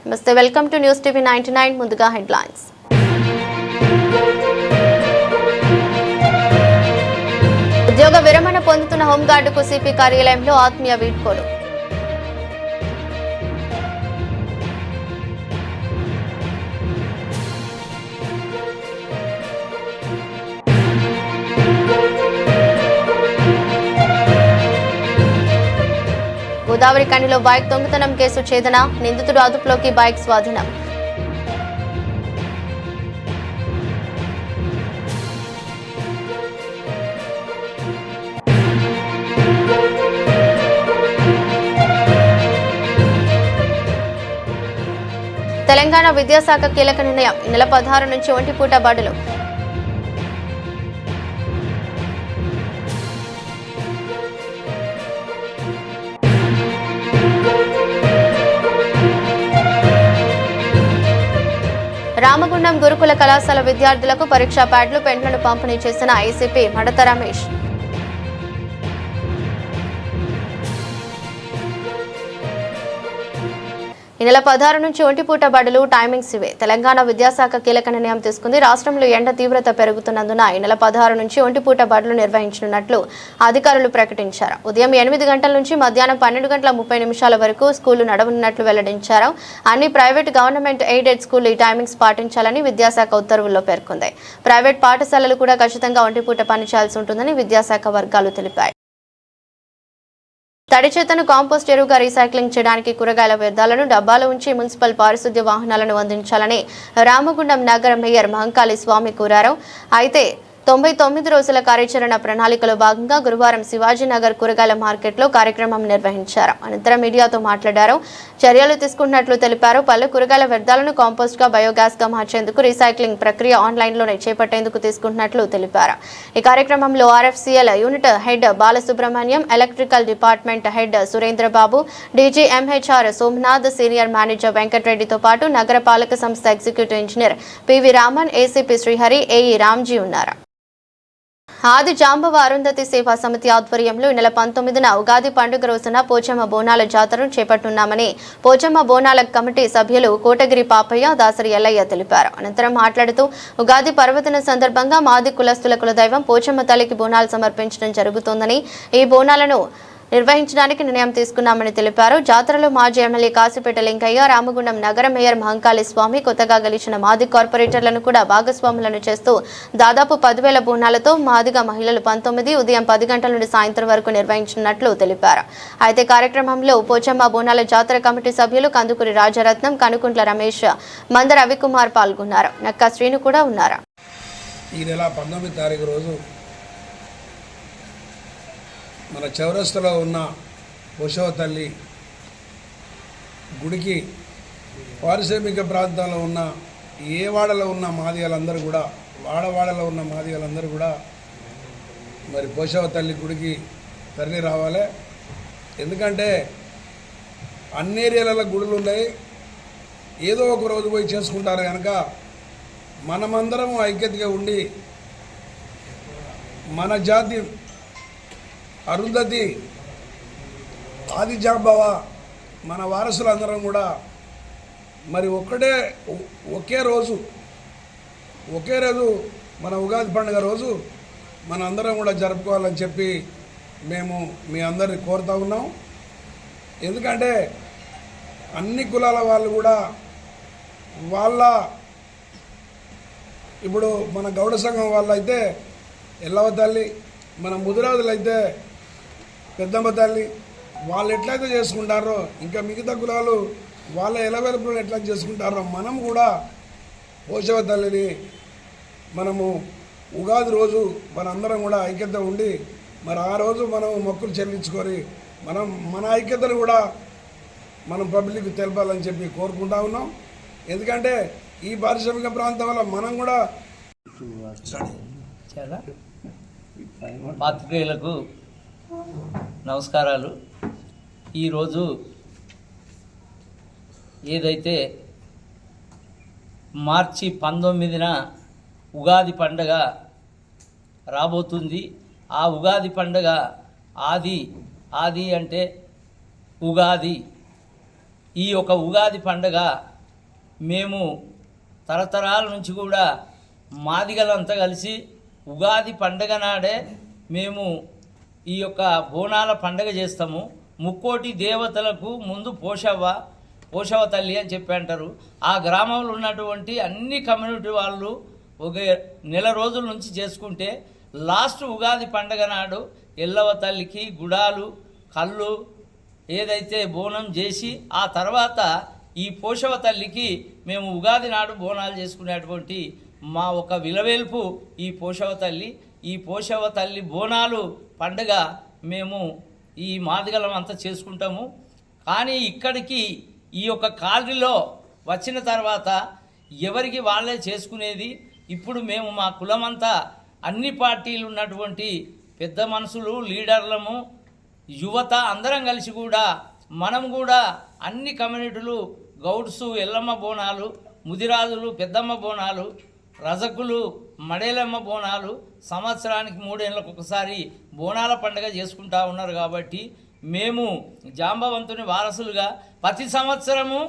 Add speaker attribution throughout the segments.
Speaker 1: నమస్తే, welcome to news TV 99. ముందుగా headlines. ఉద్యోగ విరమణ పొందుతున్న హోంగార్డుకు సిపి కార్యాలయంలో ఆత్మీయ వీడ్కోలు. గోదావరి కనిలో బైక్ దొంగతనం కేసు ఛేదన, నిందితుడు అదుపులోకి, బైక్ స్వాధీనం. తెలంగాణ విద్యాశాఖ కీలక నిర్ణయం. ఈ నెల 16 నుంచి ఒంటిపూట బడులు. రామగుండం గురుకుల కళాశాల విద్యార్థులకు పరీక్షా ప్యాడ్లు, పెన్లను పంపిణీ చేసిన ఐసీపీ మడత రమేష్. ఈ నెల 16 నుంచి ఒంటిపూట బడులు టైమింగ్స్ ఇవే. తెలంగాణ విద్యాశాఖ కీలక నిర్ణయం తీసుకుంది. రాష్ట్రంలో ఎండ తీవ్రత పెరుగుతున్నందున ఈ నెల 16 నుంచి ఒంటిపూట బడులు నిర్వహించనున్నట్లు అధికారులు ప్రకటించారు. ఉదయం 8 గంటల నుంచి మధ్యాహ్నం 12:30 వరకు స్కూళ్లు నడవనున్నట్లు వెల్లడించారు. అన్ని ప్రైవేట్, గవర్నమెంట్ ఎయిడెడ్ స్కూళ్లు ఈ టైమింగ్స్ పాటించాలని విద్యాశాఖ ఉత్తర్వుల్లో పేర్కొంది. ప్రైవేట్ పాఠశాలలు కూడా ఖచ్చితంగా ఒంటిపూట పనిచేయాల్సి ఉంటుందని విద్యాశాఖ వర్గాలు తెలిపాయి. తడి చెత్తను కాంపోస్ట్ ఎరువుగా రీసైక్లింగ్ చేయడానికి కూరగాయల వ్యర్థాలను డబ్బాలో ఉంచి మున్సిపల్ పారిశుద్ధ్య వాహనాలను అందించాలని రామగుండం నగర మేయర్ మహంకాళి స్వామి కోరారు. అయితే 99 రోజుల కార్యాచరణ ప్రణాళికలో భాగంగా గురువారం శివాజీనగర్ కూరగాయల మార్కెట్లో కార్యక్రమం నిర్వహించారు. అనంతరం మీడియాతో మాట్లాడారు. చర్యలు తీసుకున్నట్లు తెలిపారు. పలు కూరగాయల వ్యర్థాలను కాంపోస్ట్ గా, బయోగ్యాస్ గా మార్చేందుకు రీసైక్లింగ్ ప్రక్రియ ఆన్లైన్లోనే చేపట్టేందుకు తీసుకుంటున్నట్లు తెలిపారు. ఈ కార్యక్రమంలో RFCL unit head Balasubrahmanyam, electrical department head Surendrababu, DG MHR Somnath, senior manager వెంకటరెడ్డితో పాటు నగర పాలక సంస్థ executive engineer PV Raman, ACP Srihari, AE Ramji ఉన్నారు. ఆది జాంబవ అరుంధతి సేవా సమితి ఆధ్వర్యంలో ఈ నెల 19న ఉగాది పండుగ రోజున పోచమ్మ బోనాల జాతరను చేపట్టున్నామని పోచమ్మ బోనాల కమిటీ సభ్యులు కోటగిరి పాపయ్య, దాసరి ఎల్లయ్య తెలిపారు. అనంతరం మాట్లాడుతూ ఉగాది పర్వదిన సందర్భంగా మాది కులస్తుల కులదైవం పోచమ్మ తల్లికి బోనాలు సమర్పించడం జరుగుతోందని, ఈ బోనాలను నిర్వహించడానికి నిర్ణయం తీసుకున్నామని తెలిపారు. జాతరలో మాజీ ఎమ్మెల్యే కాసిపేట లింకయ్య, రామగుండం నగర మేయర్ మహంకాళి స్వామి, కొత్తగా గెలిచిన మాది కార్పొరేటర్లను కూడా భాగస్వాములను చేస్తూ దాదాపు 10,000 బోనాలతో మాదిగ మహిళలు 19 ఉదయం 10 గంటల నుండి సాయంత్రం వరకు నిర్వహించనున్నట్లు తెలిపారు. అయితే కార్యక్రమంలో పోచమ్మ బోనాల జాతర కమిటీ సభ్యులు కందుకూరి రాజరత్నం, కనుకుంట్ల రమేష్, మంద రవికుమార్ పాల్గొన్నారు. నక్కా శ్రీను కూడా ఉన్నారు.
Speaker 2: ఈ నెల 19వ తారీఖు రోజు మన చౌరస్తలో ఉన్న పోషవ తల్లి గుడికి పారిశ్రామిక ప్రాంతంలో ఉన్న ఏ వాడలో ఉన్న మాదిగలందరూ కూడా, వాడవాడలో ఉన్న మాదిగలందరూ కూడా మరి పోషవ తల్లి గుడికి తరలి రావాలి. ఎందుకంటే అన్ని ఏరియాలలో గుడులు ఉన్నాయి, ఏదో ఒక రోజు పోయి చేసుకుంటారు కనుక మనమందరం ఐక్యతగా ఉండి మన జాతి అరుంధతి, ఆది జాంబవ, మన వారసులందరం కూడా మరి ఒకే రోజు మన ఉగాది పండుగ రోజు మన అందరం కూడా జరుపుకోవాలని చెప్పి మేము మీ అందరిని కోరుతూ ఉన్నాం. ఎందుకంటే అన్ని కులాల వాళ్ళు కూడా ఇప్పుడు మన గౌడ సంఘం వాళ్ళు అయితే ఎల్లవ తల్లి, మన ముదిరాజులు అయితే పెద్దమ్మ తల్లి, వాళ్ళు ఎట్లయితే చేసుకుంటారో ఇంకా మిగతా కులాలు వాళ్ళ ఎలవెలుపులను ఎట్లా చేసుకుంటారో మనం కూడా పోషవ తల్లిని మనము ఉగాది రోజు మనందరం కూడా ఐక్యత ఉండి మరి ఆ రోజు మనం మొక్కులు చెల్లించుకొని మన ఐక్యతను కూడా మనం పబ్లిక్ తెలపాలని చెప్పి కోరుకుంటా ఉన్నాం. ఎందుకంటే ఈ పారిశ్రామిక ప్రాంతం వల్ల మనం కూడా
Speaker 3: పాత్రికేయులకు నమస్కారాలు. ఈరోజు ఏదైతే మార్చి 19న ఉగాది పండగ రాబోతుంది, ఆ ఉగాది పండగ ఆది అంటే ఉగాది. ఈ యొక్క ఉగాది పండగ మేము తరతరాల నుంచి కూడా మాదిగలంతా కలిసి ఉగాది పండగ నాడే మేము ఈ యొక్క బోనాల పండగ చేస్తాము. ముక్కోటి దేవతలకు ముందు పోషవ తల్లి అని చెప్పి అంటారు. ఆ గ్రామంలో ఉన్నటువంటి అన్ని కమ్యూనిటీ వాళ్ళు ఒక నెల రోజుల నుంచి చేసుకుంటే లాస్ట్ ఉగాది పండగ నాడు ఎల్లవ తల్లికి గుడాలు కళ్ళు ఏదైతే బోనం చేసి ఆ తర్వాత ఈ పోషవ తల్లికి మేము ఉగాది నాడు బోనాలు చేసుకునేటువంటి మా ఒక విలవేల్పు ఈ పోషవ తల్లి. ఈ పోషవ తల్లి బోనాలు పండుగ మేము ఈ మాదిగలం అంతా చేసుకుంటాము. కానీ ఇక్కడికి ఈ యొక్క కాలనీలో వచ్చిన తర్వాత ఎవరికి వాళ్ళే చేసుకునేది. ఇప్పుడు మేము మా కులమంతా అన్ని పార్టీలు ఉన్నటువంటి పెద్ద మనుషులు లీడర్లము యువత అందరం కలిసి కూడా మనం కూడా అన్ని కమ్యూనిటీలు గౌడ్సు ఎల్లమ్మ బోనాలు, ముదిరాజులు పెద్దమ్మ బోనాలు, రజకులు మడేలమ్మ బోనాలు సంవత్సరానికి 3 ఏళ్ళకు ఒకసారి బోనాల పండుగ చేసుకుంటా ఉన్నారు. కాబట్టి మేము జాంబవంతుని వారసులుగా ప్రతి సంవత్సరము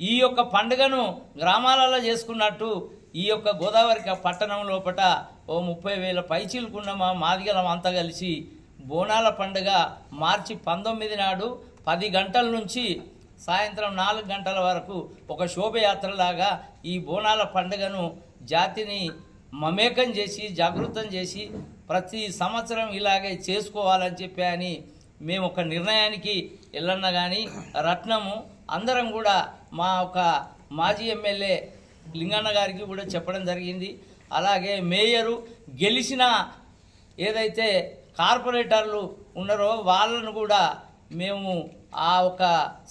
Speaker 3: ఈ యొక్క పండుగను గ్రామాలలో చేసుకున్నట్టు ఈ యొక్క గోదావరి పట్టణం లోపల ఓ 30,000 పైచీలకున్న మా మాదిగలం అంతా కలిసి బోనాల పండుగ మార్చి 19 నాడు 10 గంటల నుంచి సాయంత్రం 4 గంటల వరకు ఒక శోభయాత్రలాగా ఈ బోనాల పండుగను జాతిని మమేకం చేసి జాగృతం చేసి ప్రతి సంవత్సరం ఇలాగే చేసుకోవాలని చెప్పి అని మేము ఒక నిర్ణయానికి ఎల్లన్న కానీ రత్నము అందరం కూడా మా ఒక మాజీ ఎమ్మెల్యే లింగన్న గారికి కూడా చెప్పడం జరిగింది. అలాగే మేయరు గెలిచిన ఏదైతే కార్పొరేటర్లు ఉన్నారో వాళ్ళను కూడా మేము ఆ ఒక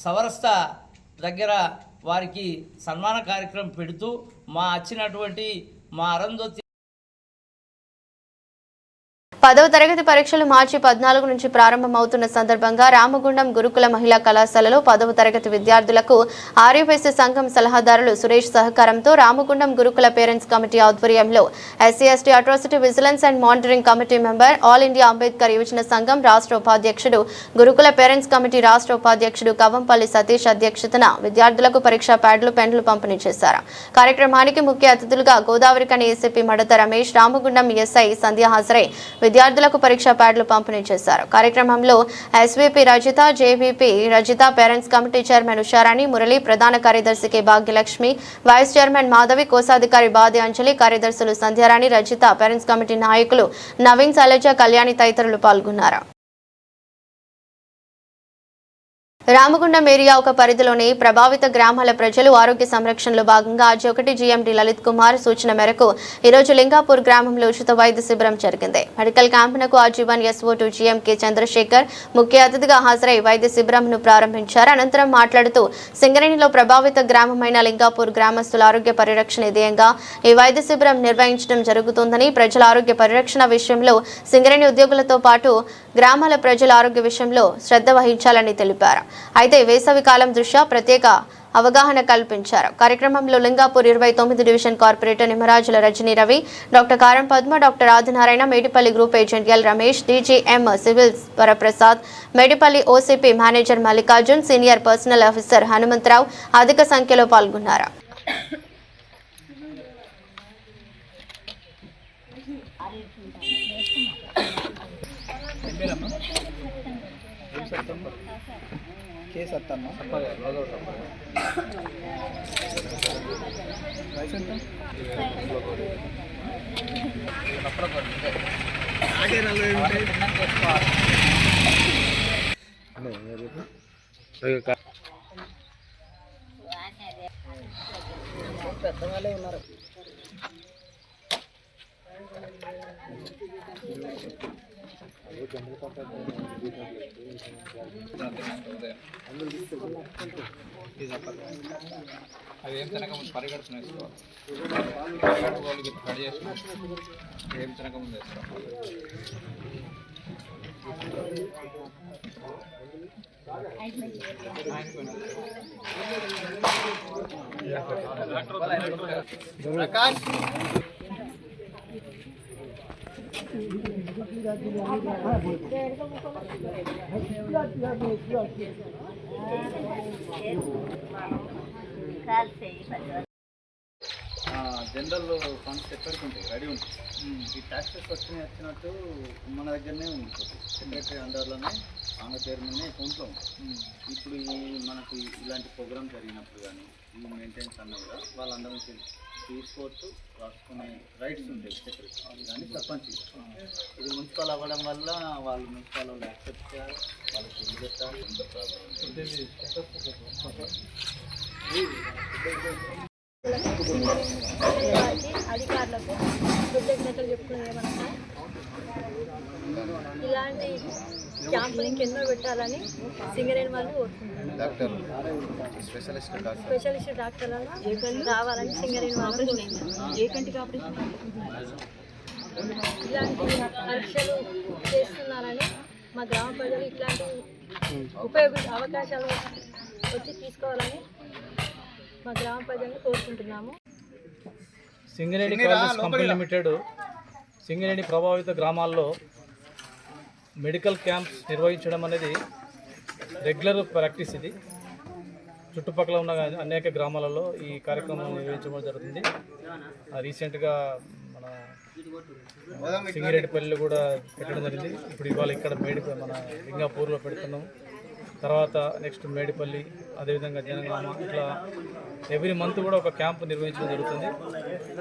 Speaker 3: సవరస్థ దగ్గర వారికి సన్మాన కార్యక్రమం పెడుతూ మా వచ్చినటువంటి మా అరంధోతి
Speaker 1: 10వ తరగతి పరీక్షలు మార్చి 14 నుంచి ప్రారంభమవుతున్న సందర్భంగా రామగుండం గురుకుల మహిళా కళాశాలలో 10వ తరగతి విద్యార్థులకు ఆర్యవైశ్య సంఘం సలహాదారులు సురేష్ సహకారంతో రామగుండం గురుకుల పేరెంట్స్ కమిటీ ఆధ్వర్యంలో SC/ST atrocity vigilance and monitoring committee member all India Ambedkar యువజన సంఘం రాష్ట్ర ఉపాధ్యక్షుడు గురుకుల పేరెంట్స్ కమిటీ రాష్ట్ర ఉపాధ్యక్షుడు కవంపల్లి సతీష్ అధ్యక్షతన విద్యార్థులకు పరీక్షా ప్యాడ్లు పెన్లు పంపిణీ చేశారు. కార్యక్రమానికి ముఖ్య అతిథులుగా గోదావరికని ఏసీపీ మడత రమేష్, రామగుండం SI సంధ్య హాజరై విద్యార్థులకు పరీక్షా ప్యాడ్లు పంపిణీ చేశారు. కార్యక్రమంలో SVP Rajitha, JVP Rajitha, parents committee chairman Usharani, Murali, ప్రధాన కార్యదర్శి K Bhagyalakshmi, vice chairman Madhavi, కోశాధికారి బాది అంజలి, కార్యదర్శులు సంధ్యారాణి, రజిత, పేరెంట్స్ కమిటీ నాయకులు నవీన్, శైలజ, కళ్యాణి తదితరులు పాల్గొన్నారు. రామగుండం ఏరియా ఒక పరిధిలోని ప్రభావిత గ్రామాల ప్రజలు ఆరోగ్య సంరక్షణలో భాగంగా ఆర్జీ 1 GMD లలిత్ కుమార్ సూచన మేరకు ఈరోజు లింగాపూర్ గ్రామంలో ఉచిత వైద్య శిబిరం జరిగింది. మెడికల్ క్యాంపునకు ఆర్జీ 1 SO2 GMK చంద్రశేఖర్ ముఖ్య అతిథిగా హాజరై వైద్య శిబిరంను ప్రారంభించారు. అనంతరం మాట్లాడుతూ సింగరేణిలో ప్రభావిత గ్రామమైన లింగాపూర్ గ్రామస్తుల ఆరోగ్య పరిరక్షణ ధ్యేయంగా ఈ వైద్య శిబిరం నిర్వహించడం జరుగుతుందని, ప్రజల ఆరోగ్య పరిరక్షణ విషయంలో సింగరేణి ఉద్యోగులతో పాటు గ్రామాల ప్రజల ఆరోగ్య విషయంలో శ్రద్ధ వహించాలని తెలిపారు. అయితే వేసవి కాలం దృష్ట్యా ప్రత్యేక అవగాహన కల్పించారు. కార్యక్రమంలో Lingapur 29 division corporator Nimmarajula Rajani Ravi, doctor Karam Padma, doctor Adinarayana, Medipalli group agent L Ramesh, DGM civils Varaprasad, Medipalli OCP manager Mallikarjun, senior personnel officer Hanumantharao అధిక సంఖ్యలో పాల్గొన్నారు.
Speaker 4: పెద్దవాళ్ళే ఉన్నారు.
Speaker 5: అది ఏం తినక ముందు పరిగెడుతున్నాయి వాళ్ళకి కట్ చేసుకుని ఏం తినక ముందు
Speaker 4: వేస్తాం.
Speaker 6: జనరల్ ఫండ్స్ ఎక్కడికి ఉంటాయి రెడీ ఉంటాయి. ఈ ట్యాక్సెస్ వచ్చినట్టు మన దగ్గరనే ఉంటుంది. సెక్రటరీ అండర్లోనే ఆమె పేరు మీదనే అకౌంట్లో ఉంటుంది. ఇప్పుడు ఈ మనకి ఇలాంటి ప్రోగ్రామ్ జరిగినప్పుడు కానీ ఈ మెయింటెనెన్స్ అన్న కూడా వాళ్ళందరి నుంచి తీసుకోవచ్చు, రాసుకునే రైట్స్ ఉంటాయి సెక్రటరీ కానీ సర్పంచ్. ఇది మున్సిపల్ అవ్వడం వల్ల వాళ్ళు మున్సిపల్ వాళ్ళు యాక్సెప్ట్ చేయాలి, వాళ్ళకి ఇల్లు పెట్టాలి. ఎంత
Speaker 7: అధికారులకు కృతజ్ఞతలు చెప్పుకునేమన్నా ఇలాంటి క్యాంపులు ఇంకెన్నో పెట్టాలని సింగరేణి వాళ్ళు కోరుకుంటున్నారు. స్పెషలిస్ట్ డాక్టర్లను రావాలని సింగరేణి వాళ్ళు ఇలాంటి పరీక్షలు చేస్తున్నారని మా గ్రామ ప్రజలు ఇట్లాంటి అవకాశాలు వచ్చి తీసుకోవాలని మా గ్రామ ప్రజలను కోరుకుంటున్నాము.
Speaker 8: Singareni college company limited Singareni ప్రభావిత గ్రామాల్లో మెడికల్ క్యాంప్స్ నిర్వహించడం అనేది రెగ్యులర్ ప్రాక్టీస్. ఇది చుట్టుపక్కల ఉన్న అనేక గ్రామాలలో ఈ కార్యక్రమం నిర్వహించడం జరుగుతుంది. రీసెంట్గా మన సింగరేణిపల్లిలో కూడా పెట్టడం జరిగింది. ఇప్పుడు ఇవాళ ఇక్కడ మన లింగాపూర్లో పెడుతున్నాము. తర్వాత నెక్స్ట్ మేడిపల్లి, అదేవిధంగా జనగామ, ఇట్లా ఎవ్రీ మంత్ కూడా ఒక క్యాంప్ నిర్వహించడం జరుగుతుంది.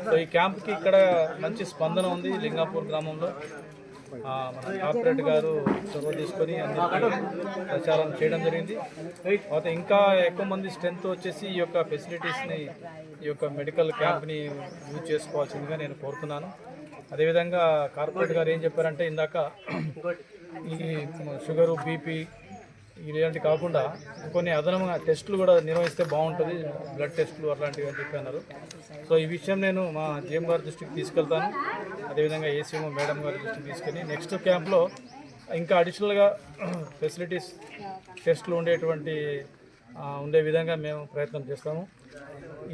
Speaker 8: సో ఈ క్యాంప్కి ఇక్కడ మంచి స్పందన ఉంది. లింగాపూర్ గ్రామంలో మన కార్పొరేట్ గారు చొరవ తీసుకొని అందరికీ ప్రచారం చేయడం జరిగింది. తర్వాత ఇంకా ఎక్కువ మంది స్ట్రెంత్ వచ్చేసి ఈ యొక్క ఫెసిలిటీస్ని, ఈ యొక్క మెడికల్ క్యాంప్ని యూజ్ చేసుకోవాల్సిందిగా నేను కోరుతున్నాను. అదేవిధంగా కార్పొరేట్ గారు ఏం చెప్పారంటే ఇందాక ఈ షుగరు, బీపీ ఇలాంటివి కాకుండా కొన్ని అదనంగా టెస్టులు కూడా నిర్వహిస్తే బాగుంటుంది, బ్లడ్ టెస్టులు అట్లాంటివి అని చెప్పన్నారు. సో ఈ విషయం నేను మా జీఎం గారి దృష్టికి తీసుకెళ్తాను. అదేవిధంగా ఏసీఎం మేడం గారి దృష్టికి తీసుకొని నెక్స్ట్ క్యాంప్లో ఇంకా అడిషనల్గా ఫెసిలిటీస్, టెస్టులు ఉండే విధంగా మేము ప్రయత్నం చేస్తాము.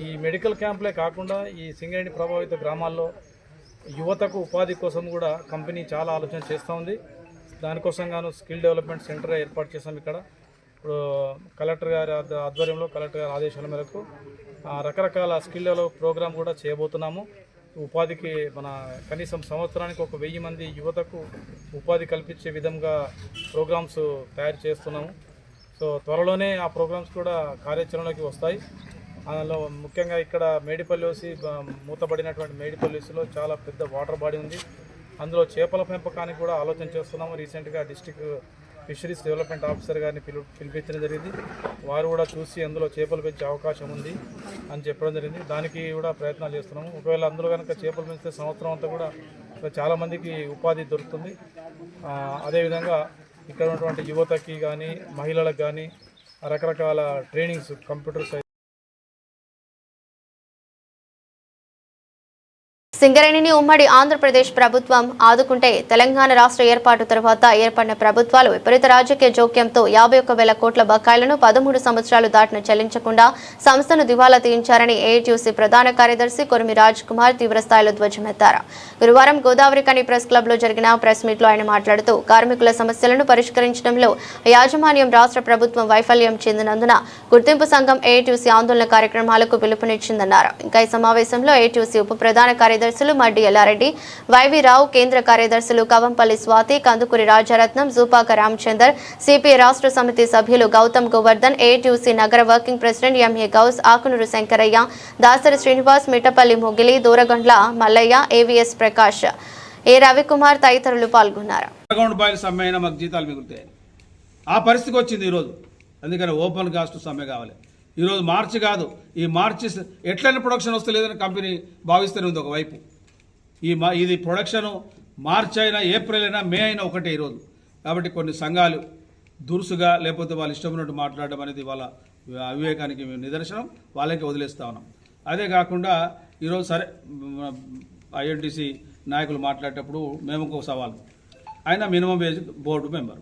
Speaker 8: ఈ మెడికల్ క్యాంపులే కాకుండా ఈ సింగరేణి ప్రభావిత గ్రామాల్లో యువతకు ఉపాధి కోసం కూడా కంపెనీ చాలా ఆలోచన చేస్తూ ఉంది. దానికోసం గాను స్కిల్ డెవలప్మెంట్ సెంటర్ ఏర్పాటు చేసాం. ఇక్కడ ఇప్పుడు కలెక్టర్ గారి ఆధ్వర్యంలో, కలెక్టర్ గారి ఆదేశాల మేరకు రకరకాల స్కిల్ డెవలప్ ప్రోగ్రామ్ కూడా చేయబోతున్నాము. ఉపాధికి కనీసం సంవత్సరానికి 1000 మంది యువతకు ఉపాధి కల్పించే విధంగా ప్రోగ్రామ్స్ తయారు చేస్తున్నాము. సో త్వరలోనే ఆ ప్రోగ్రామ్స్ కూడా కార్యాచరణలోకి వస్తాయి. అందులో ముఖ్యంగా ఇక్కడ మేడిపల్లి మూతబడినటువంటి మేడిపల్లిలో చాలా పెద్ద వాటర్ బాడీ ఉంది. అందులో చేపల పెంపకానికి కూడా ఆలోచన చేస్తున్నాము. రీసెంట్గా డిస్ట్రిక్ట్ ఫిషరీస్ డెవలప్మెంట్ ఆఫీసర్ గారిని పిలిపించడం జరిగింది. వారు కూడా చూసి అందులో చేపలు పెంచే అవకాశం ఉంది అని చెప్పడం జరిగింది. దానికి కూడా ప్రయత్నాలు చేస్తున్నాము. ఒకవేళ అందులో కనుక చేపలు పెంచితే సంవత్సరం అంతా కూడా చాలామందికి ఉపాధి దొరుకుతుంది. అదేవిధంగా ఇక్కడ ఉన్నటువంటి యువతకి కానీ, మహిళలకు కానీ రకరకాల ట్రైనింగ్స్, కంప్యూటర్స్.
Speaker 1: సింగరేణిని ఉమ్మడి ఆంధ్రప్రదేశ్ ప్రభుత్వం ఆదుకుంటే తెలంగాణ రాష్ట్ర ఏర్పాటు తర్వాత ఏర్పడిన ప్రభుత్వాలు విపరీత రాజకీయ జోక్యంతో 51,000 కోట్ల బకాయిలను 13 సంవత్సరాలు దాటిన చెల్లించకుండా సంస్థను దివాలా తీయించారని ఏఐటీయూసీ ప్రధాన కార్యదర్శి కొరిమి రాజ్ కుమార్ తీవ్రస్థాయిలో ధ్వజమెత్తారు. గురువారం గోదావరికని ప్రెస్ క్లబ్లో జరిగిన ప్రెస్ మీట్లో ఆయన మాట్లాడుతూ కార్మికుల సమస్యలను పరిష్కరించడంలో యాజమాన్యం రాష్ట్ర ప్రభుత్వం వైఫల్యం చెందినందున గుర్తింపు సంఘం ఏఐటీయూసీ ఆందోళన కార్యక్రమాలకు పిలుపునిచ్చిందన్నారు. ఇంకా ఈ సమావేశంలో ఏఐటీయూసీ ఉప ప్రధాన కార్యదర్శి మడ్డి ఎల్లారెడ్డి, వైవి రావు, కేంద్ర కార్యదర్శులు కవంపల్లి స్వాతి, కందుకూరి రాజరత్నం, జూపాక రామచందర్, సిపిఐ రాష్ట్ర సమితి సభ్యులు గౌతమ్ గోవర్ధన్, ఏఐటీయూసీ నగర working president MA Gaus, Akunuru Shankaraiah, Dasari Srinivas, Mittapalli Mogili, Duragandla Mallaiah, AVS Prakash, A Ravikumar తదితరులు పాల్గొన్నారు.
Speaker 9: ఆ పరిస్థితికి వచ్చింది ఈరోజు. అందుకని ఓపెన్ కాస్ట్ సమ్మె కావాలి. ఈరోజు మార్చి కాదు, ఈ మార్చి ఎట్లయినా ప్రొడక్షన్ వస్తలేదని కంపెనీ భావిస్తూనే ఉంది ఒకవైపు. ఇది ప్రొడక్షను మార్చి అయినా, ఏప్రిల్ అయినా, మే అయినా ఒకటే ఈరోజు. కాబట్టి కొన్ని సంఘాలు దురుసుగా లేకపోతే వాళ్ళు ఇష్టం ఉన్నట్టు మాట్లాడడం అనేది వాళ్ళ అవివేకానికి నిదర్శనం. వాళ్ళకి వదిలేస్తా ఉన్నాం. అదే కాకుండా ఈరోజు సరే ఐఎన్టీసీ నాయకులు మాట్లాడేటప్పుడు మేము ఒక సవాల్, ఆయన మినిమం వేజ్ బోర్డు మెంబర్,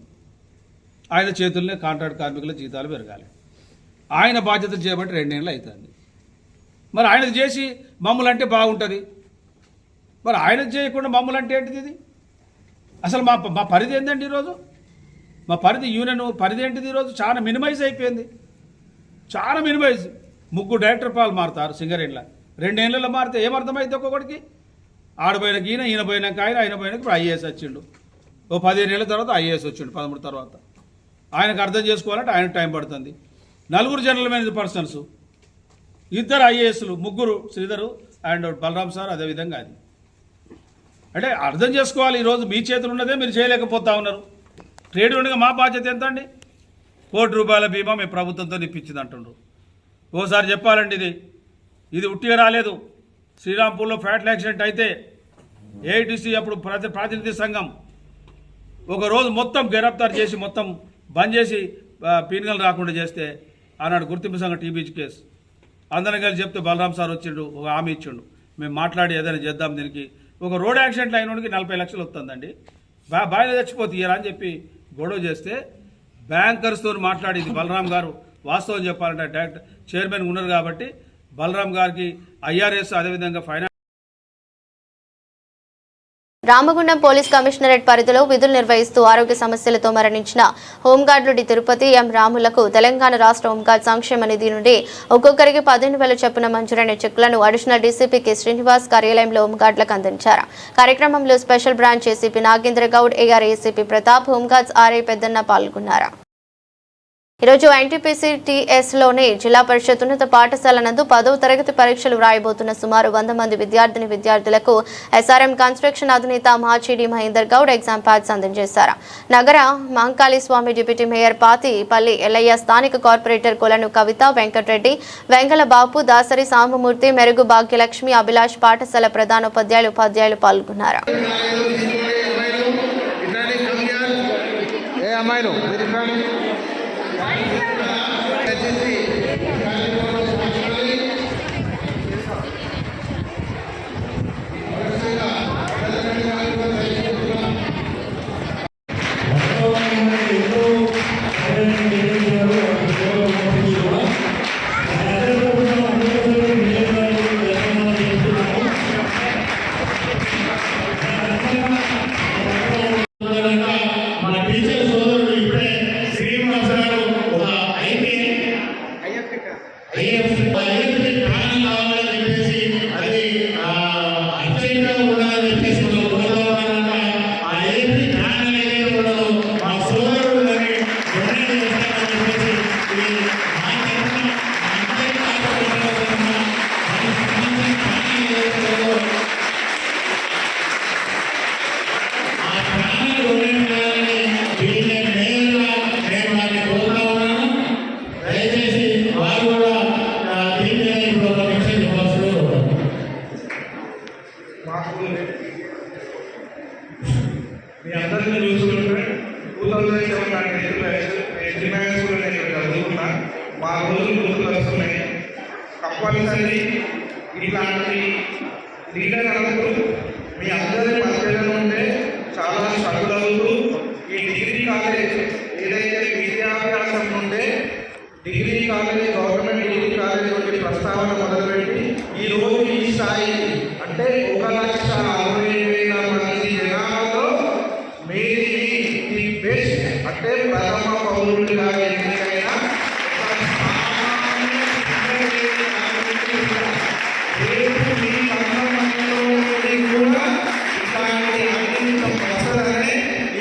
Speaker 9: ఆయన చేతుల్నే కాంట్రాక్ట్ కార్మికుల జీతాలు పెరగాలి. ఆయన బాధ్యత చేయబట్టి 2 ఏళ్ళు అవుతుంది. మరి ఆయనది చేసి మమ్మల్ని అంటే బాగుంటుంది. మరి ఆయనది చేయకుండా మమ్మల్ని అంటే ఏంటిది? ఇది అసలు మా పరిధి ఏంటండి ఈరోజు? మా పరిధి, యూనియన్ పరిధి ఏంటిది? ఈరోజు చాలా మినిమైజ్ అయిపోయింది. చాలా మినిమైజ్. 3 డైరెక్టర్ పాలు మారుతారు సింగరేణిలో. 2 ఏళ్ళలో మారితే ఏమర్థమైంది ఒక్కొక్కడికి? ఆడపోయినకి ఈయన పోయినాక ఆయన పోయినాక ఇప్పుడు ఐఏఎస్ వచ్చిండు. ఓ 15 ఏళ్ళ తర్వాత ఐఏఎస్ వచ్చిండు, 13 తర్వాత. ఆయనకు అర్థం చేసుకోవాలంటే ఆయనకు టైం పడుతుంది. 4 జనరల్ మేనేజర్ పర్సన్స్, 2 ఐఏఎస్లు, 3 శ్రీధరు అండ్ బలరాం సార్, అదేవిధంగా అది. అంటే అర్థం చేసుకోవాలి. ఈరోజు మీ చేతులు ఉన్నదే మీరు చేయలేకపోతా ఉన్నారు. ట్రేడ్ యూనియన్గా మా బాధ్యత ఎంత అండి? ₹1 కోటి బీమా మేము ప్రభుత్వంతో ఇప్పించింది అంటుండ్రు. ఓసారి చెప్పాలండి, ఇది ఉట్టిగా రాలేదు. శ్రీరాంపూర్లో ఫ్యాటల్ యాక్సిడెంట్ అయితే ఏఐటీసీ అప్పుడు ప్రాతినిధ్య సంఘం ఒక రోజు మొత్తం గిరఫ్తార్ చేసి మొత్తం బంద్ చేసి పీనుగలు రాకుండా చేస్తే ఆనాడు గుర్తింపు సంఘం టీబీజీ కేసు అందరం కలిసి చెప్తే బలరాం సార్ వచ్చిండు, ఒక హామీ ఇచ్చిండు, మేము మాట్లాడి ఏదైనా చేద్దాం. దీనికి ఒక రోడ్ యాక్సిడెంట్ అయినోడికి 40 లక్షలు వస్తుందండి, బాగా చచ్చిపోతాయరా అని చెప్పి గొడవ చేస్తే బ్యాంకర్స్తో మాట్లాడింది బలరాం గారు. వాస్తవం చెప్పాలంటే డైరెక్ట్ చైర్మన్ ఉన్నారు కాబట్టి బలరాం గారికి ఐఆర్ఎస్ అదేవిధంగా ఫైనాన్స్.
Speaker 1: రామగుండం పోలీస్ కమిషనరేట్ పరిధిలో విధులు నిర్వహిస్తూ ఆరోగ్య సమస్యలతో మరణించిన హోంగార్డులు డి తిరుపతి ఎం రాములకు తెలంగాణ రాష్ట్ర హోంగార్డ్ సంక్షేమ నిధి నుండి ఒక్కొక్కరికి 15,000 చొప్పున మంజూరైన చెక్కులను అడిషనల్ డీసీపీ కె శ్రీనివాస్ కార్యాలయంలో హోంగార్డులకు అందించారు. కార్యక్రమంలో special branch ACP Nagendra Goud, AR ACP Pratap, home guards RI Peddanna పాల్గొన్నారు. ఈరోజు ఎన్టీపీసీ టీఎస్లోని జిల్లా పరిషత్ ఉన్నత పాఠశాల నందు 10వ తరగతి పరీక్షలు వ్రాయబోతున్న సుమారు 100 మంది విద్యార్థులకు ఎస్ఆర్ఎం కన్స్ట్రక్షన్ అధినేత మాచిడి మహేందర్ గౌడ్ ఎగ్జామ్ ప్యాడ్స్ అందజేశారు. నగర మహంకాళి స్వామి డిప్యూటీ మేయర్ పాతిపల్లి ఎల్లయ్య, స్థానిక కార్పొరేటర్ కొలను కవిత, వెంకటరెడ్డి, వెంగళ బాపు, దాసరి సాంబమూర్తి, మెరుగు భాగ్యలక్ష్మి, అభిలాష్, పాఠశాల ప్రధానోపాధ్యాయులు, ఉపాధ్యాయులు పాల్గొన్నారు.
Speaker 10: మీ అందరినీ చూసుకుంటే 2007 చదువుకున్నా మా రోజులు గుర్తుకు వస్తున్నాయి. తప్పనిసరి ఇలాంటి లీడర్ అందరూ మీ అందరి మధ్యలో ఉంటే చాలా స్ట్రగుల్ అవుతూ ఈ డిగ్రీ కాలేజ్ ఏదైతే విద్యాభ్యాసం నుండే degree college, government degree college నుండి ప్రస్తావన మొదలుపెట్టి ఈరోజు ఈ స్థాయి అంటే 1,60,60,000 మంది జనాల్లో మీరు ది బెస్ట్ అంటే ప్రథమ పౌరుడిగా ఎన్నికైన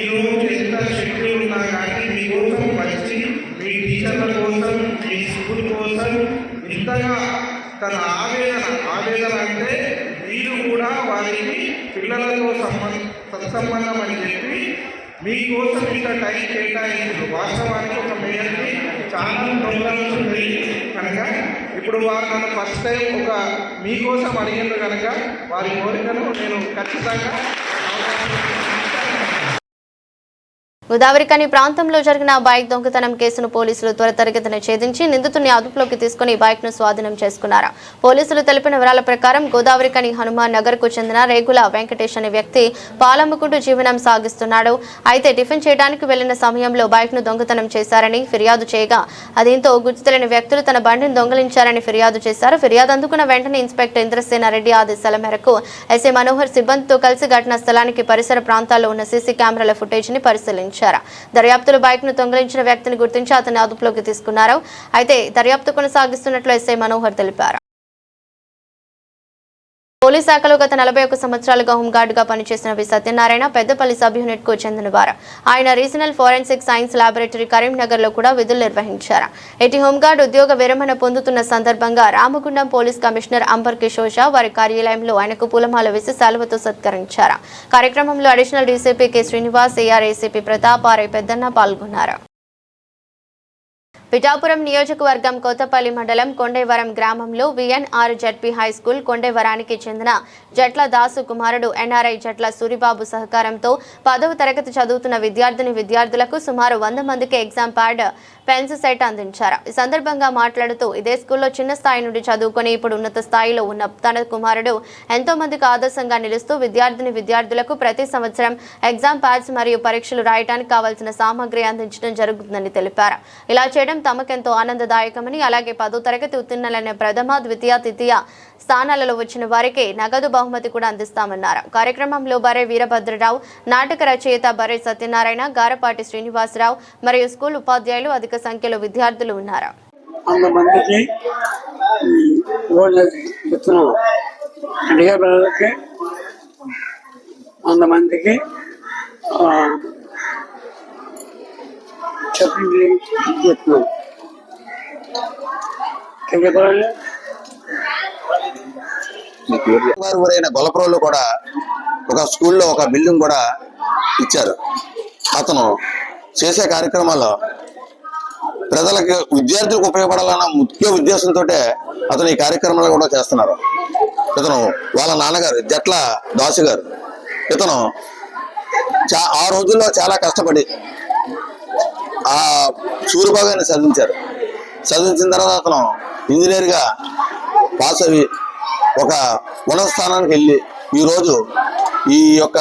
Speaker 10: ఈరోజు ఎంత శక్తి ఉన్నా కానీ మీకోసం వచ్చి మీ టీచర్ల కోసం, మీ స్కూల్ కోసం ఇంతగా తన ఆవేదన అంటే మీరు కూడా వారికి పిల్లలతో సత్సంబంధం అని చెప్పి మీకోసం ఇంత టైం కేటాయించారు. వాస్తవానికి ఒక మేయర్కి చాలా ప్రోగ్రామ్స్ ఉన్నాయి కనుక ఇప్పుడు వారు నన్ను ఫస్ట్ టైం ఒక మీకోసం అడిగారు కనుక వారి కోరికను నేను ఖచ్చితంగా.
Speaker 1: గోదావరికని ప్రాంతంలో జరిగిన బైక్ దొంగతనం కేసును పోలీసులు త్వరితగతిన ఛేదించి నిందితుడిని అదుపులోకి తీసుకుని బైక్ను స్వాధీనం చేసుకున్నారు. పోలీసులు తెలిపిన వివరాల ప్రకారం గోదావరికని హనుమాన్ నగర్కు చెందిన రేగుల వెంకటేష్ అనే వ్యక్తి పాలమ్ముకుంటూ జీవనం సాగిస్తున్నాడు. అయితే టిఫిన్ చేయడానికి వెళ్లిన సమయంలో బైక్ను దొంగతనం చేశారని ఫిర్యాదు చేయగా దీంతో గుర్తు తెలియని వ్యక్తులు తన బండిని దొంగిలించారని ఫిర్యాదు చేశారు. ఫిర్యాదు అందుకున్న వెంటనే ఇన్స్పెక్టర్ ఇంద్రసేన రెడ్డి ఆదేశాల మేరకు ఎస్ఐ మనోహర్ సిబ్బందితో కలిసి ఘటనా స్థలానికి పరిసర ప్రాంతాల్లో ఉన్న సీసీ కెమెరాల ఫుటేజ్ ని పరిశీలించారు. దర్యాప్తులో బైక్ ను దొంగిలించిన వ్యక్తిని గుర్తించి అతన్ని అదుపులోకి తీసుకున్నారు. అయితే దర్యాప్తు కొనసాగిస్తున్నట్లు ఎస్ఐ మనోహర్ తెలిపారు. పోలీస్ శాఖలో గత 41 సంవత్సరాలుగా హోంగార్డుగా పనిచేసిన వి సత్యనారాయణ పెద్దపల్లి సబ్ యూనిట్ కు చెందినవారు. ఆయన regional forensic science laboratory Karimnagar లో కూడా విధులు నిర్వహించారు. ఇటు హోంగార్డు ఉద్యోగ విరమణ పొందుతున్న సందర్భంగా రామగుండం పోలీస్ కమిషనర్ అంబర్ కిషోర్ షా వారి కార్యాలయంలో ఆయనకు పూలమాల వేసి శాలువతో సత్కరించారు. కార్యక్రమంలో additional DCP K Srinivas, AR ACP Pratap, RI Peddanna పాల్గొన్నారు. పిఠాపురం నియోజకవర్గం కొత్తపల్లి మండలం కొండేవరం గ్రామంలో విఎన్ఆర్ జడ్పీ హై స్కూల్ కొండేవరానికి చెందిన జట్ల దాసు కుమారుడు ఎన్ఆర్ఐ జట్ల సూరిబాబు సహకారంతో 10వ తరగతి చదువుతున్న విద్యార్థులకు సుమారు 100 మందికి ఎగ్జామ్ ప్యాడ్, పెన్స్ సెట్ అందించారు. ఈ సందర్భంగా మాట్లాడుతూ ఇదే స్కూల్లో చిన్న స్థాయి నుండి చదువుకొని ఇప్పుడు ఉన్నత స్థాయిలో ఉన్న తన కుమారుడు ఎంతో మందికి ఆదర్శంగా నిలుస్తూ విద్యార్థులకు ప్రతి సంవత్సరం ఎగ్జామ్ ప్యాడ్స్ మరియు పరీక్షలు రాయడానికి కావాల్సిన సామగ్రి అందించడం జరుగుతుందని తెలిపారు. ఇలా చేయడం తమకెంతో ఆనందదాయకమని, అలాగే 10వ తరగతి ఉత్తీర్ణులైన ప్రథమ, ద్వితీయ, తృతీయ స్థానాలలో వచ్చిన వారికి నగదు బహుమతి కూడా అందిస్తామన్నారు. కార్యక్రమంలో బరే వీరభద్రరావు, నాటక రచయిత బరే సత్యనారాయణ, గారపాటి శ్రీనివాసరావు మరియు స్కూల్ ఉపాధ్యాయులు, అధిక సంఖ్యలో విద్యార్థులు ఉన్నారు.
Speaker 11: ఊరైన గొల్లపురంలో కూడా ఒక స్కూల్లో ఒక బిల్డింగ్ కూడా ఇచ్చారు. అతను చేసే కార్యక్రమాల్లో ప్రజలకు, విద్యార్థులకు ఉపయోగపడాలన్న ముఖ్య ఉద్దేశంతో అతను ఈ కార్యక్రమాలు కూడా చేస్తున్నారు. ఇతను వాళ్ళ నాన్నగారు జట్ల దాసు గారు, ఇతను ఆ రోజుల్లో చాలా కష్టపడి ఆ సూర్యబాగాన్ని చదివించిన తర్వాత అతను ఇంజనీర్గా పాస్ అయ్యి ఒక ఉన్నత స్థానానికి వెళ్ళి ఈరోజు ఈ యొక్క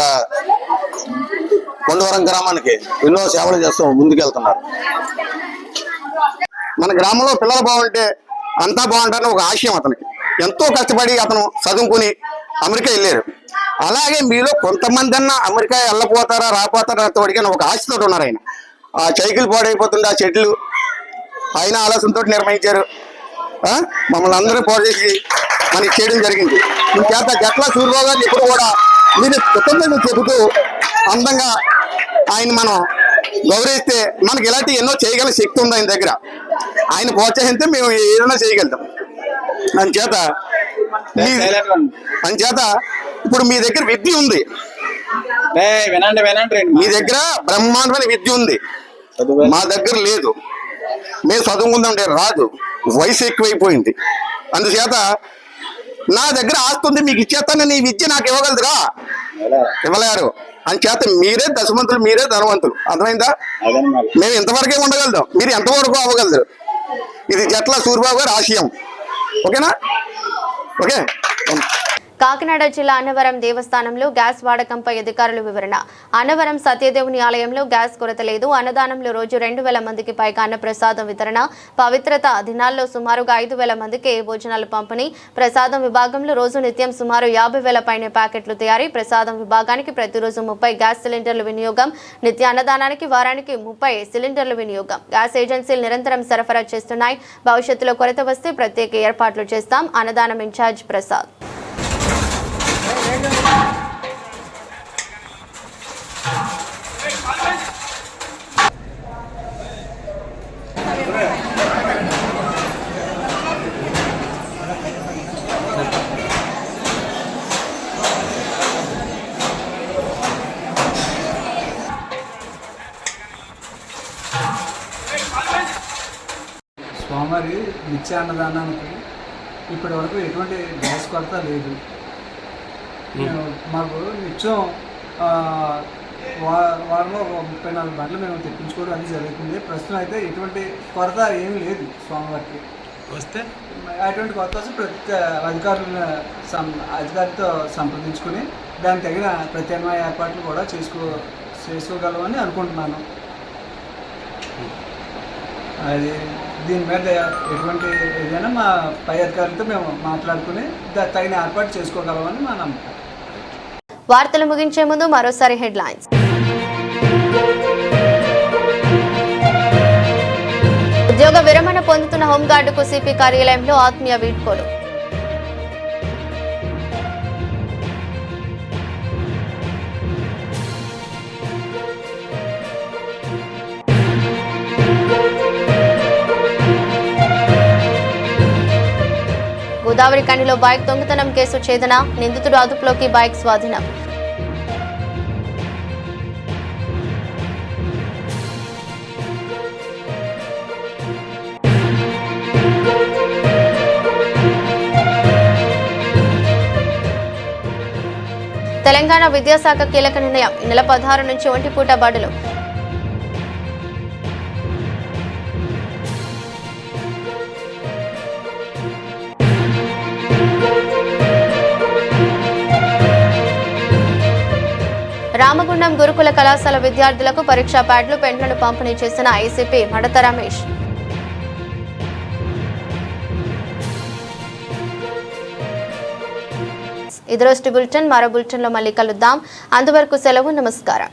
Speaker 11: కొండవరం గ్రామానికి ఎన్నో సేవలు చేస్తూ ముందుకెళ్తున్నారు. మన గ్రామంలో పిల్లలు బాగుంటే అంతా బాగుంటారని ఒక ఆశయం అతనికి. ఎంతో కష్టపడి అతను చదువుకుని అమెరికా వెళ్ళారు. అలాగే మీలో కొంతమంది అన్నా అమెరికా వెళ్ళపోతారా రాపోతారా అడిగిన ఒక ఆశతో ఉన్నారు. ఆయన ఆ సైకిల్ పాడైపోతుంది, ఆ చెట్లు ఆయన ఆలోచనతో నిర్వహించారు. మమ్మల్ని అందరూ పాడు చేసి మనకి చేయడం జరిగింది. ఇంకేత జట్ల సూర్యబాబు గారిని ఇప్పుడు కూడా మీరు కృతజ్ఞతలు చెబుతూ అందంగా ఆయన మనం గౌరవిస్తే మనకి ఇలాంటి ఎన్నో చేయగల శక్తి ఉంది ఆయన దగ్గర. ఆయన ప్రోత్సహిస్తే మేము ఏదైనా చేయగలుగుతాం. అంచేత ఇప్పుడు మీ దగ్గర విద్య ఉంది, మీ దగ్గర బ్రహ్మాండమైన విద్య ఉంది, మా దగ్గర లేదు. మేము చదువుకుందాం రాదు, వయసు ఎక్కువైపోయింది. అందుచేత నా దగ్గర ఆస్తుంది, మీకు ఇచ్చేస్తాను, నీ విద్య నాకు ఇవ్వగలదురా, ఇవ్వలేరు. అంచేత మీరే దశమంతులు, మీరే ధనవంతులు. అర్థమైందా? మేము ఇంతవరకే ఉండగలుగుతాం, మీరు ఎంతవరకు అవ్వగలరు. ఇది జట్ల సూర్యబాబు గారి ఆశయం. ఓకేనా? ఓకే.
Speaker 1: కాకినాడ జిల్లా అన్నవరం దేవస్థానంలో గ్యాస్ వాడకంపై అధికారుల వివరణ. అన్నవరం సత్యదేవుని ఆలయంలో గ్యాస్ కొరత లేదు. అన్నదానంలో రోజు 2000 మందికి పైగా అన్నప్రసాదం వితరణ. పవిత్రత దినాల్లో సుమారుగా 5000 మందికి భోజనాలు పంపిణీ. ప్రసాదం విభాగంలో రోజు నిత్యం సుమారు 50,000 పైన ప్యాకెట్లు తయారీ. ప్రసాదం విభాగానికి ప్రతిరోజు 30 గ్యాస్ సిలిండర్ల వినియోగం. నిత్య అన్నదానానికి వారానికి 30 సిలిండర్ల వినియోగం. గ్యాస్ ఏజెన్సీలు నిరంతరం సరఫరా చేస్తున్నాయి. భవిష్యత్తులో కొరత వస్తే ప్రత్యేక ఏర్పాట్లు చేస్తాం. అన్నదానం ఇన్ఛార్జ్ ప్రసాద్.
Speaker 8: స్వామివారి నిత్యాన్నదానానికి ఇప్పటి వరకు ఎటువంటి గ్యాస్ కొరత లేదు. మాకు నిత్యం వారంలో 34 గంటలు మేము తెప్పించుకోవడం అనేది జరుగుతుంది. ప్రస్తుతం అయితే ఎటువంటి కొరత ఏమీ లేదు. స్వామివారికి వస్తే అటువంటి కొరత వస్తే అధికారితో సంప్రదించుకుని దానికి తగిన ప్రత్యామ్నాయ ఏర్పాట్లు కూడా చేసుకోగలమని అనుకుంటున్నాను. అది దీని మీద ఎటువంటి ఏదైనా మా పై అధికారులతో మేము మాట్లాడుకుని తగిన ఏర్పాటు చేసుకోగలమని మా నమ్మకం.
Speaker 1: వార్తలు ముగించే ముందు మరోసారి హెడ్లైన్స్. ఉద్యోగ విరమణ పొందుతున్న హోంగార్డుకు సిపి కార్యాలయంలో ఆత్మీయ వీడ్కోలు. గోదావరి కనిలో బైక్ దొంగతనం కేసు ఛేదన, నిందితుడు అదుపులోకి, బైక్ స్వాధీనం. తెలంగాణ విద్యాశాఖ కీలక నిర్ణయం. ఈ నెల 16 నుంచి ఒంటిపూట బడులు. రామగుండం గురుకుల కళాశాల విద్యార్థులకు పరీక్షా ప్యాడ్లు, పెన్లను పంపిణీ చేసిన ఐసీపీ మడత రమేష్. ఇది రోజు బులెటిన్. మరో బులెటిన్లో మళ్ళీ కలుద్దాం. అంతవరకు సెలవు. నమస్కారం.